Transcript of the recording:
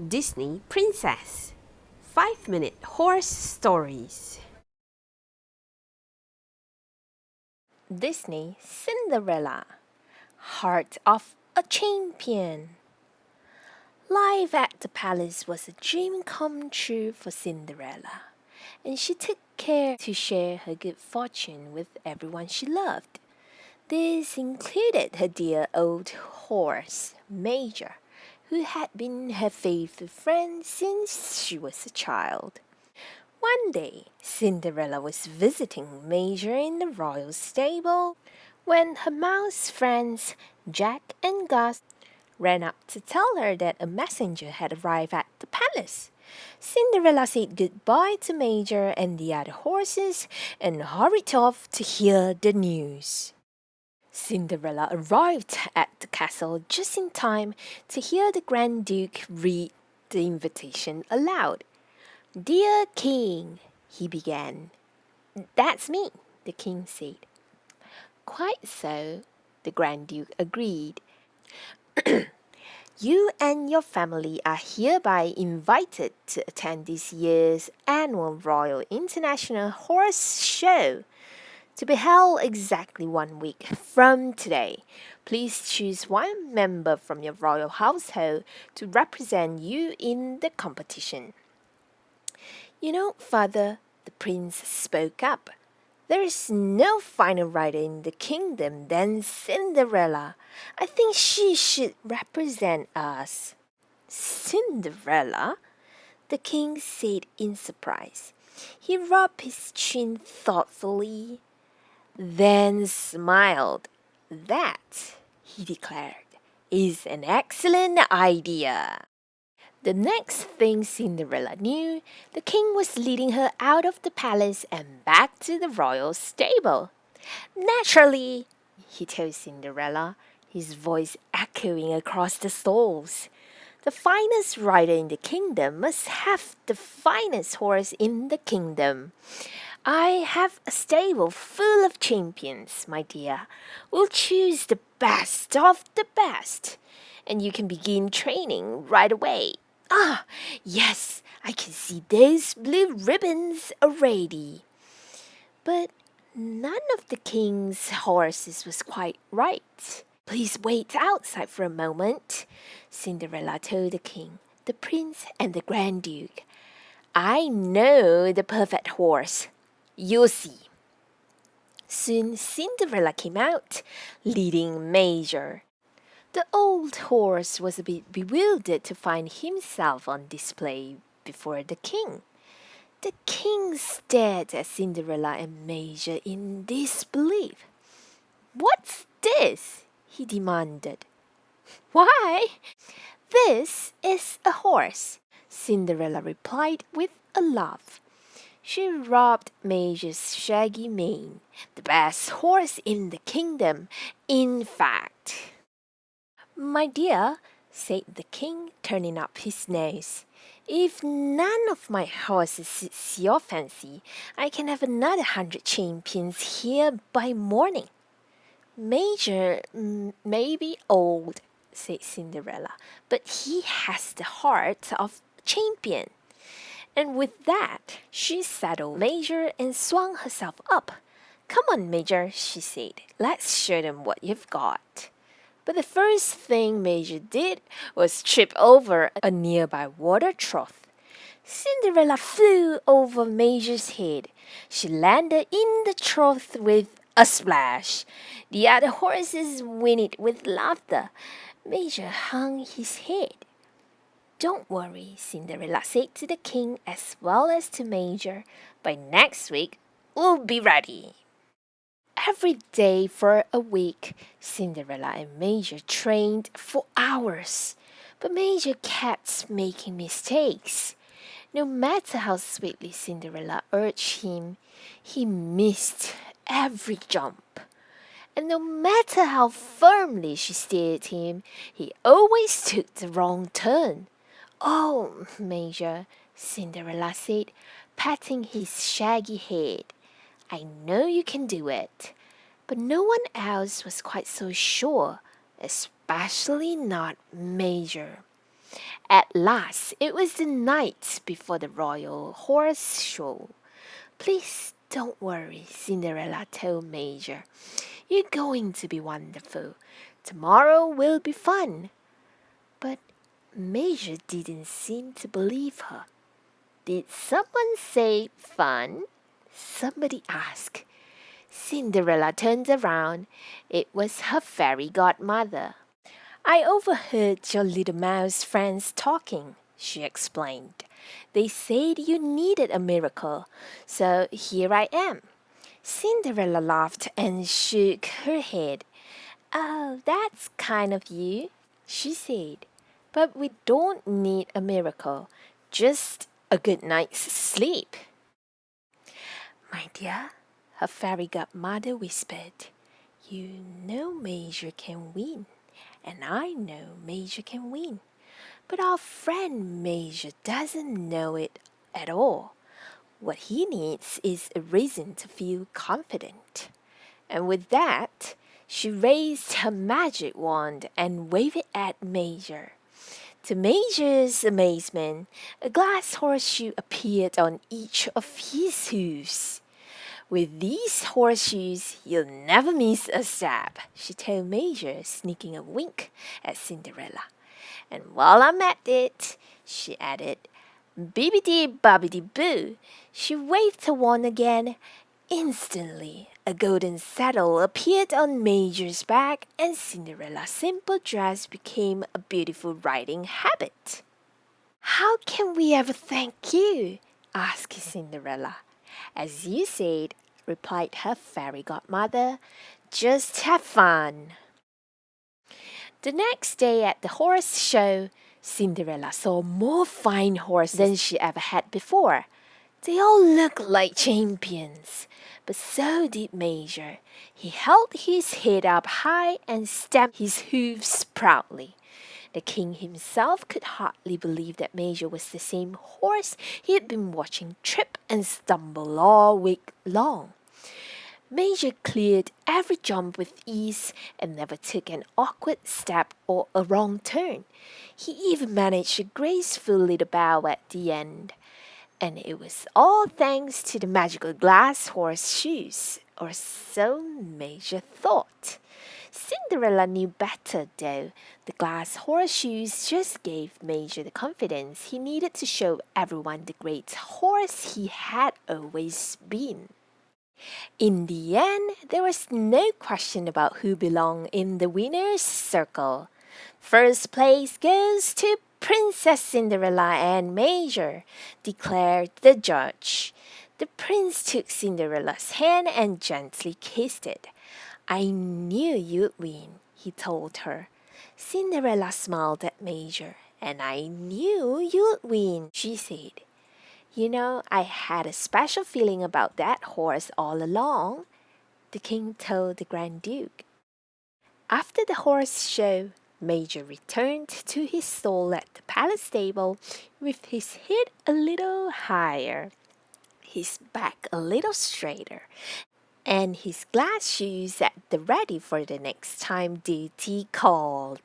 Disney Princess 5-minute Horse Stories. Disney Cinderella, Heart of a Champion. Life at the palace was a dream come true for Cinderella, and she took care to share her good fortune with everyone she loved. This included her dear old horse, Major, who had been her faithful friend since she was a child. One day, Cinderella was visiting Major in the royal stable when her mouse friends, Jack and Gus, ran up to tell her that a messenger had arrived at the palace. Cinderella said goodbye to Major and the other horses and hurried off to hear the news. Cinderella arrived at the castle just in time to hear the Grand Duke read the invitation aloud. "Dear King," he began. "That's me," the king said. "Quite so," the Grand Duke agreed. "You and your family are hereby invited to attend this year's annual Royal International Horse Show, to be held exactly 1 week from today. Please choose one member from your royal household to represent you in the competition." "You know, Father," the prince spoke up, "there is no finer rider in the kingdom than Cinderella. I think she should represent us." "Cinderella?" the king said in surprise. He rubbed his chin thoughtfully, then smiled. "That," he declared, "is an excellent idea." The next thing Cinderella knew, the king was leading her out of the palace and back to the royal stable. "Naturally," he told Cinderella, his voice echoing across the stalls, "the finest rider in the kingdom must have the finest horse in the kingdom. I have a stable full of champions, my dear. We'll choose the best of the best, and you can begin training right away. Ah, yes, I can see those blue ribbons already." But none of the king's horses was quite right. "Please wait outside for a moment," Cinderella told the king, the prince, and the Grand Duke. "I know the perfect horse. You'll see." Soon Cinderella came out, leading Major. The old horse was a bit bewildered to find himself on display before the king. The king stared at Cinderella and Major in disbelief. "What's this?" he demanded. "Why, this is a horse," Cinderella replied with a laugh. She rubbed Major's shaggy mane. "The best horse in the kingdom, in fact." "My dear," said the king, turning up his nose, "if none of my horses suits your fancy, I can have another 100 champions here by morning." "Major may be old," said Cinderella, "but he has the heart of a champion." And with that, she saddled Major and swung herself up. "Come on, Major," she said. "Let's show them what you've got." But the first thing Major did was trip over a nearby water trough. Cinderella flew over Major's head. She landed in the trough with a splash. The other horses whinnied with laughter. Major hung his head. "Don't worry," Cinderella said to the king as well as to Major. "By next week, we'll be ready." Every day for a week, Cinderella and Major trained for hours. But Major kept making mistakes. No matter how sweetly Cinderella urged him, he missed every jump. And no matter how firmly she steered him, he always took the wrong turn. "Oh, Major," Cinderella said, patting his shaggy head, "I know you can do it." But no one else was quite so sure, especially not Major. At last, it was the night before the royal horse show. Please don't worry, Cinderella told Major. You're going to be wonderful. Tomorrow will be fun. But Major didn't seem to believe her. Did someone say fun? Somebody asked. Cinderella turned around. It was her fairy godmother. I overheard your little mouse friends talking, she explained. They said you needed a miracle, so here I am. Cinderella laughed and shook her head. Oh, that's kind of you, she said. But we don't need a miracle, just a good night's sleep. My dear, her fairy godmother whispered, you know Major can win, and I know Major can win. But our friend Major doesn't know it at all. What he needs is a reason to feel confident. And with that, she raised her magic wand and waved it at Major. To Major's amazement, a glass horseshoe appeared on each of his hooves. With these horseshoes, you'll never miss a step, she told Major, sneaking a wink at Cinderella. And while I'm at it, she added, bibbidi-bobbidi-boo. She waved her wand again. Instantly, a golden saddle appeared on Major's back, and Cinderella's simple dress became a beautiful riding habit. How can we ever thank you? Asked Cinderella. As you said, replied her fairy godmother, just have fun. The next day at the horse show, Cinderella saw more fine horses than she ever had before. They all looked like champions, but so did Major. He held his head up high and stamped his hooves proudly. The king himself could hardly believe that Major was the same horse he had been watching trip and stumble all week long. Major cleared every jump with ease and never took an awkward step or a wrong turn. He even managed a graceful little bow at the end. And it was all thanks to the magical glass horseshoes, or so Major thought. Cinderella knew better, though. The glass horseshoes just gave Major the confidence he needed to show everyone the great horse he had always been. In the end, there was no question about who belonged in the winner's circle. First place goes to Princess Cinderella and Major, declared the judge. The prince took Cinderella's hand and gently kissed it. I knew you'd win, he told her. Cinderella smiled at Major. And I knew you'd win, she said. You know, I had a special feeling about that horse all along, the king told the Grand Duke. After the horse show, Major returned to his stall at the palace stable with his head a little higher, his back a little straighter, and his glass shoes at the ready for the next time duty called.